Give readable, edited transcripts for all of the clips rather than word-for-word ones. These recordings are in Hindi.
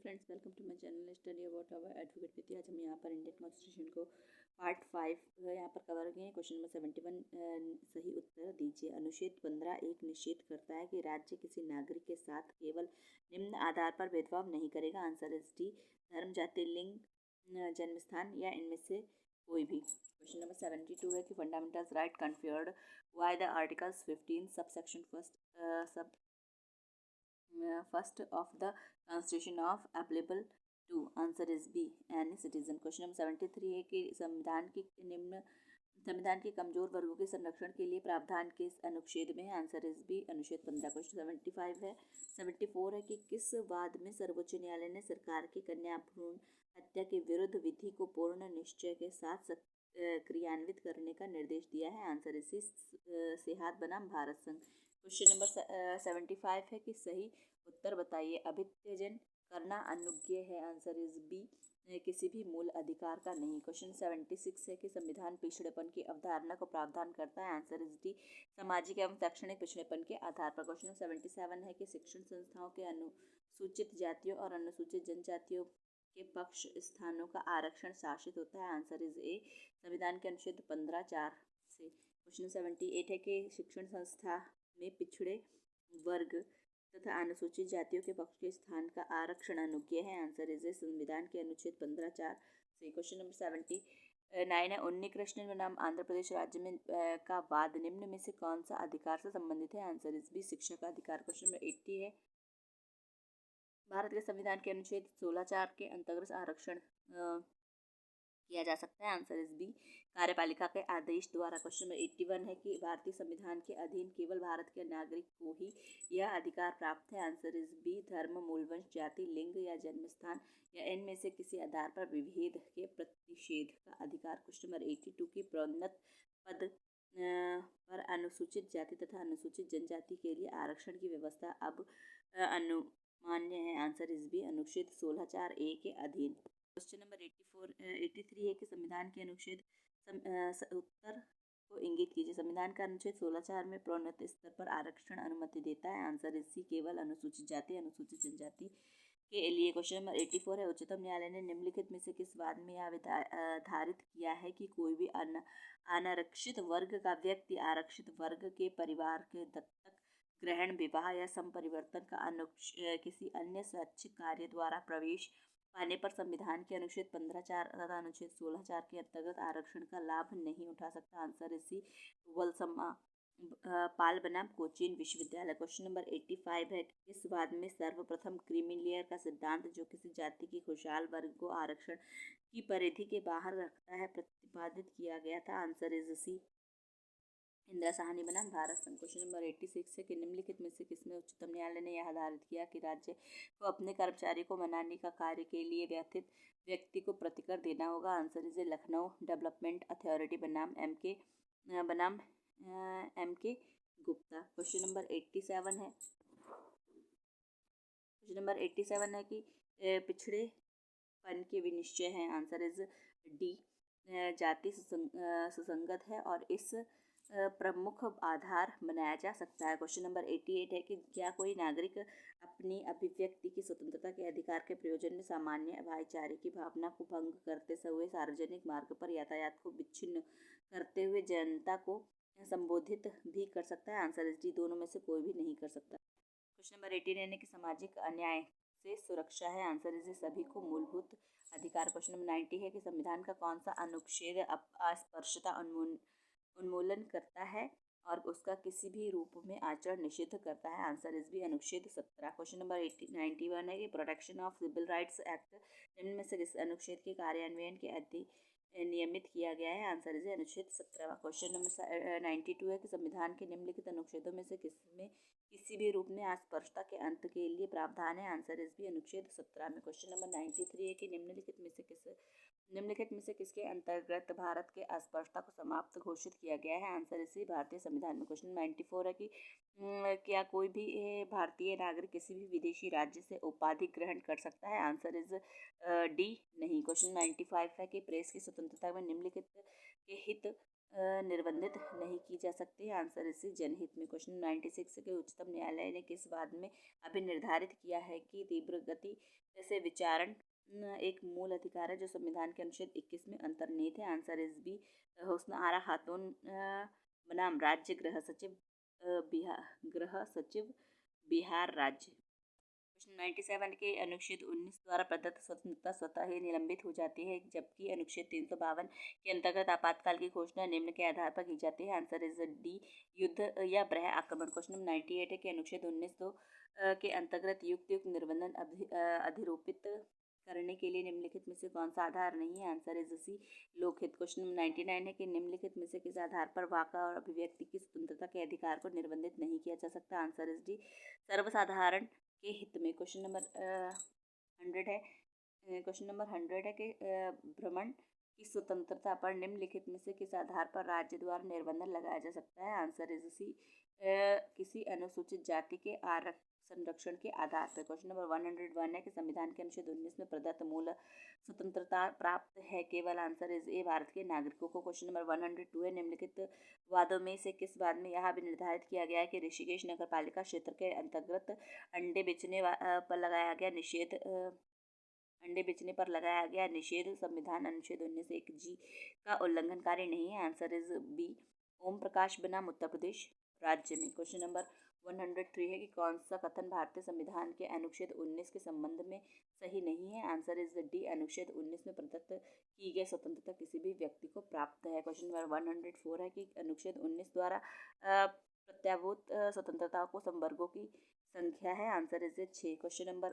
Friends, welcome to my channel study about our advocate विथी। आज हम यहाँ पर इंडियन कॉन्स्टिट्यूशन को पार्ट 5 यहाँ पर कवर किए हैं। क्वेश्चन नंबर 71 सही उत्तर दीजिए। अनुच्छेद 15 एक निश्चित करता है कि राज्य किसी नागरिक के साथ केवल निम्न आधार पर भेदभाव नहीं करेगा। आंसर इज डी, धर्म, जाति, लिंग, जन्मस्थान या इनमें से कोई भी। क्वेश्चन नंबर 72 है कि fundamental right conferred by the articles 15 सब section first of the constitution of applicable to. Answer is B, any citizen. Question number 73 है कि संविधान के कमजोर वर्गों के संरक्षण के लिए प्रावधान किस अनुच्छेद में है। आंसर इज बी, अनुच्छेद 15। क्वेश्चन 75 है 74 है कि किस वाद में सर्वोच्च न्यायालय ने सरकार की कन्या भ्रूण हत्या के विरुद्ध विधि को पूर्ण निश्चय के साथ क्रियान्वित करने का निर्देश दिया है। आंसर इसी सेहात बनाम भारत संघ। क्वेश्चन नंबर 75 है कि सही उत्तर बताइए। अभित्यजन करना अनुज्ञेय है। आंसर इज बी, किसी भी मूल अधिकार का नहीं। क्वेश्चन 76 है कि संविधान पिछड़ेपन की अवधारणा को प्रावधान करता है। आंसर इज डी, सामाजिक एवं शैक्षणिक पिछड़ेपन के आधार पर। क्वेश्चन 77 है कि शिक्षण संस्थाओं के अनुसूचित जातियों और अनुसूचित जनजातियों के पक्ष स्थानों का आरक्षण शासित होता है। आंसर इज ए, संविधान के अनुच्छेद 15(4) से। क्वेश्चन 78 है कि शिक्षण संस्था में पिछड़े वर्ग तथा अनुसूचित जातियों के पक्ष के स्थान का आरक्षण अनुज्ञेय है। आंसर इज ए, संविधान के अनुच्छेद 15(4) से। क्वेश्चन नंबर 79 है उन्नी कृष्णन बनाम आंध्र प्रदेश राज्य में का वाद निम्न में से कौन सा अधिकार से संबंधित है। आंसर इज बी, शिक्षा का अधिकार। क्वेश्चन नंबर 80 है भारत के संविधान के अनुच्छेद 16(4) के अंतर्गत आरक्षण किया जा सकता है। आंसर इज बी, कार्यपालिका के आदेश द्वारा। क्वेश्चन नंबर 81 है कि भारतीय संविधान के अधीन केवल भारत के नागरिक को ही यह अधिकार प्राप्त है। आंसर इज बी, धर्म, मूलवंश, जाति, लिंग या जन्मस्थान या इनमें से किसी आधार पर विभेद के प्रतिषेध का अधिकार। क्वेश्चन नंबर 82 की प्रोन्नत पद पर अनुसूचित जाति तथा अनुसूचित जनजाति के लिए आरक्षण की व्यवस्था अब अनुमान्य है। आंसर इज बी, अनुच्छेद 16(4)(a) के अधीन। क्वेश्चन नंबर 83 है कि संविधान के अनुच्छेद उत्तर को इंगित कीजिए। संविधान का अनुच्छेद 16(4) में प्रोन्नत स्तर पर आरक्षण अनुमति देता है। आंसर इज सी, केवल अनुसूचित जाति अनुसूचित जनजाति के लिए। क्वेश्चन नंबर 84 है उच्चतम न्यायालय ने निम्नलिखित में से किस वाद में यह निर्धारित किया है कि कोई भी अनारक्षित वर्ग का व्यक्ति आरक्षित वर्ग के परिवार के दत्तक ग्रहण, विवाह या संपरिवर्तन का किसी अन्य स्वैच्छिक कार्य द्वारा प्रवेश पाने पर संविधान के अनुच्छेद 15(4) तथा अनुच्छेद 16(4) के अंतर्गत आरक्षण का लाभ नहीं उठा सकता। आंसर इसी वलसम्मा पाल बनाम कोचीन विश्वविद्यालय। क्वेश्चन नंबर 85 है इस वाद में सर्वप्रथम क्रीमी लेयर का सिद्धांत जो किसी जाति की खुशहाल वर्ग को आरक्षण की परिधि के बाहर रखता है प्रतिपादित किया गया था। Answer is C, Indira Sahni बनाम भारत संघ। क्वेश्चन नंबर 86 है कि निम्नलिखित में से किसमें उच्चतम न्यायालय ने यह निर्धारित किया कि राज्य को अपने कर्मचारी को मनाने का कार्य के लिए व्यथित व्यक्ति को प्रतिकर देना होगा। Answer is Lucknow development authority बनाम एम के गुप्ता। क्वेश्चन नंबर 87 है कि पिछड़ेपन के विनिश्चय हैं। आंसर इज डी, जाति सुसंगत है और इस प्रमुख आधार बनाया जा सकता है। क्वेश्चन नंबर 88 है कि क्या कोई नागरिक अपनी अभिव्यक्ति की स्वतंत्रता के अधिकार के प्रयोजन में सामान्य भाईचारे की भावना को भंग करते हुए सार्वजनिक मार्ग पर यातायात को विच्छिन्न करते हुए जनता को संबोधित भी कर सकता है। आंसर इज डी, दोनों में से कोई भी नहीं कर सकता। क्वेश्चन नंबर 89 है कि सामाजिक अन्याय से सुरक्षा है। आंसर इज सभी को मूलभूत अधिकार। क्वेश्चन नंबर 90 है कि संविधान का कौन सा अनुच्छेद अस्पृश्यता उन्मूलन करता है और उसका किसी भी रूप में आचरण निषिद्ध करता है। आंसर इज भी, अनुच्छेद 17। क्वेश्चन नंबर 91 है कि protection of civil rights act निम्न में से किस अनुच्छेद के कार्यान्वयन के नियमित किया गया है। आंसर इज अनुच्छेद 17। क्वेश्चन नंबर 92 है कि संविधान के निम्नलिखित अनुच्छेदों में से किसमें किसी भी रूप में अस्पृश्यता के अंत के लिए प्रावधान है। आंसर इज भी, अनुच्छेद 17 में। क्वेश्चन नंबर 93 है कि निम्नलिखित में से किसके अंतर्गत भारत के अस्पृश्यता को समाप्त घोषित किया गया है। आंसर इसी भारतीय संविधान में। क्वेश्चन 94 है कि क्या कोई भी भारतीय नागरिक किसी भी विदेशी राज्य से उपाधि ग्रहण कर सकता है। आंसर इज डी, नहीं। क्वेश्चन 95 है कि प्रेस की स्वतंत्रता में निम्नलिखित के हित निर्बंधित नहीं की जा सकती। आंसर इज सी, जनहित में। क्वेश्चन 96 के उच्चतम न्यायालय ने किस वाद में अभिनिर्धारित किया है कि तीव्र गति से विचारण एक मूल अधिकार है जो संविधान के अनुच्छेद 21 में अंतर्निहित है। आंसर इज बी, हुस्न आरा खातून बनाम राज्य गृह सचिव बिहार राज्य। क्वेश्चन 97 के अनुच्छेद 19 द्वारा प्रदत्त स्वतंत्रता स्वतः ही निलंबित हो जाती है, जबकि अनुच्छेद 352 के अंतर्गत आपातकाल की घोषणा निम्न के आधार पर की जाती है। आंसर इज डी, युद्ध या ब्रह आक्रमण। क्वेश्चन 98 है कि अनुच्छेद 19(2) के अंतर्गत युक्त निर्बंधन अधिरोपित करने के लिए निम्नलिखित में से कौन सा आधार नहीं है। आंसर इज सी, लोकहित। क्वेश्चन 99 है कि निम्नलिखित में से किस आधार पर वाका और अभिव्यक्ति की स्वतंत्रता के अधिकार को निर्बंधित नहीं किया जा सकता। आंसर इज डी, सर्वसाधारण के हित में। क्वेश्चन नंबर 100 है। क्वेश्चन नंबर 100 है कि भ्रमण की स्वतंत्रता पर निम्नलिखित में से किस आधार पर राज्य द्वारा निर्बंधन लगाया जा सकता है। आंसर इज सी, किसी अनुसूचित जाति के संरक्षण के आधार पर। क्वेश्चन नंबर 101 है कि संविधान के अनुच्छेद 19 में प्रदत्त मूल स्वतंत्रता प्राप्त है केवल। आंसर इज ए, भारत के नागरिकों को। क्वेश्चन नंबर 102 है, निम्नलिखित वादों में से किस वाद में यह भी निर्धारित किया गया है कि ऋषिकेश नगर पालिका क्षेत्र के अंतर्गत अंडे बेचने पर लगाया गया निषेध संविधान अनुच्छेद 19(1) का उल्लंघनकारी नहीं है। Answer is B, Om Prakash बनाम उत्तर प्रदेश राज्य में। क्वेश्चन नंबर 103 है कि कौन सा कथन भारतीय संविधान के अनुच्छेद 19 के संबंध में सही नहीं है। आंसर इज डी, अनुच्छेद 19 में प्रदत्त की गई स्वतंत्रता किसी भी व्यक्ति को प्राप्त है। क्वेश्चन नंबर 104 है कि अनुच्छेद 19 द्वारा प्रत्याभूत स्वतंत्रताओं को संवर्गों की संख्या है। Answer is 6। क्वेश्चन नंबर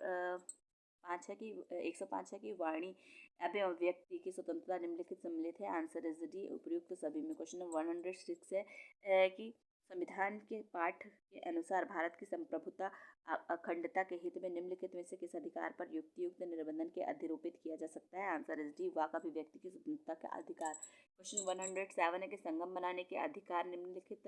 105 है कि वाणी एवं अभिव्यक्ति की स्वतंत्रता निम्नलिखित सम्मिलित है। आंसर इज डी, उपयुक्त सभी में। क्वेश्चन नंबर 106 है कि संविधान के पाठ के अनुसार भारत की संप्रभुता अखंडता के हित में निम्नलिखित में से किस अधिकार पर युक्त निर्बंधन के अधिरोपित किया जा सकता है। आंसर इज डी, वाक अभिव्यक्ति की स्वतंत्रता का अधिकार। क्वेश्चन 107 है कि संगम बनाने के अधिकार निम्नलिखित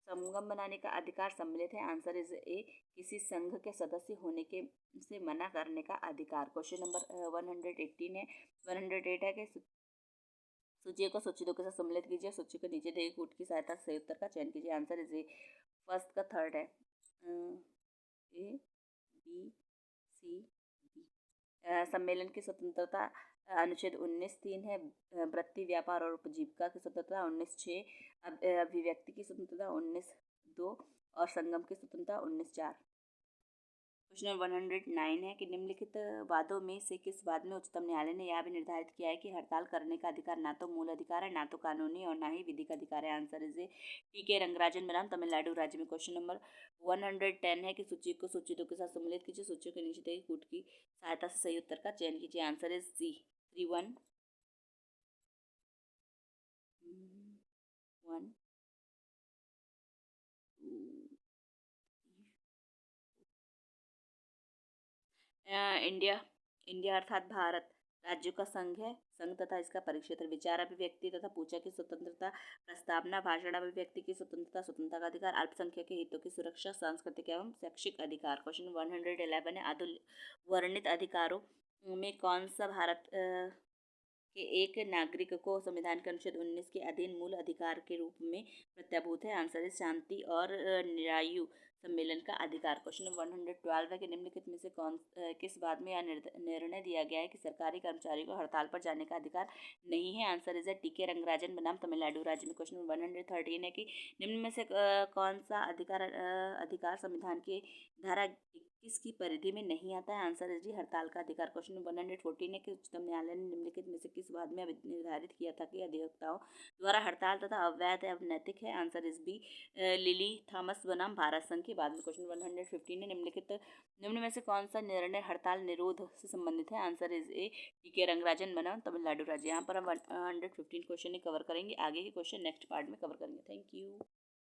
संगम बनाने का अधिकार सम्मिलित है। आंसर इज ए, किसी संघ के सदस्य होने के से मना करने का अधिकार। क्वेश्चन नंबर 118 है 108 है कि सूची को सूची के साथ सम्मिलित कीजिए। सूची को नीचे दिए कूट की सहायता से सही उत्तर का चयन कीजिए। आंसर इज ए, फर्स्ट का थर्ड है, ए बी सी डी। सम्मेलन की स्वतंत्रता अनुच्छेद 19(3) है। वृत्ति, व्यापार और उपजीविका की स्वतंत्रता 19(6), अभिव्यक्ति की स्वतंत्रता 19(2) और संगम की स्वतंत्रता 19(4). क्वेश्चन 109 है कि निम्नलिखित वादों में से किस वाद में उच्चतम न्यायालय ने यह भी निर्धारित किया है कि हड़ताल करने का अधिकार ना तो मूल अधिकार है, ना तो कानूनी और ना ही विधिक अधिकार है। Answer is a, TK. Rangarajan बनाम तमिलनाडु राज्य में। क्वेश्चन नंबर 110 है कि सूची को सूची के साथ सम्मिलित कीजिए। सूची के नीचे दिए कूट की सहायता से सही उत्तर का चयन कीजिए। आंसर इज सी, 3-1 1 इंडिया अर्थात भारत राज्यों का संघ है। संघ तथा इसका परिक्षेत्र, विचार अभिव्यक्ति तथा पूजा की स्वतंत्रता, प्रस्तावना भाषण अभिव्यक्ति की स्वतंत्रता, स्वतंत्रता का अधिकार, अल्पसंख्यक के हितों की सुरक्षा, सांस्कृतिक एवं शैक्षिक अधिकार। क्वेश्चन 111 है, अधोवर्णित अधिकारों में कौन सा भारत के एक नागरिक को संविधान के अनुच्छेद 19 के अधीन मूल अधिकार के रूप में प्रत्याभूत है। आंसर इज शांति और निरायु सम्मेलन का अधिकार। क्वेश्चन 112 है कि निम्नलिखित में से किस बात में यह निर्णय दिया गया है कि सरकारी कर्मचारियों को हड़ताल पर जाने का अधिकार नहीं है। Answer is TK. रंगराजन बनाम तमिलनाडु राज्य में। क्वेश्चन 113 है कि निम्न में से कौन सा अधिकार संविधान की धारा 21 की परिधि में नहीं आता है। आंसर इज डी, हड़ताल का अधिकार। क्वेश्चन 114 है कि उच्चतम न्यायालय ने निम्नलिखित में से किस वाद में निर्धारित किया था कि अधिवक्ताओं द्वारा हड़ताल तथा अवैध एवं नैतिक है। Answer is B, Lily Thomas बनाम भारत संघ की बात में। क्वेश्चन 115 है निम्न में से कौन सा निर्णय हड़ताल निरोध से संबंधित है। Answer is a, TK. Rangarajan बनाम तमिलनाडु राज्य। यहाँ पर हम 115 क्वेश्चन ही कवर करेंगे, आगे के क्वेश्चन नेक्स्ट पार्ट में कवर करेंगे। Thank you.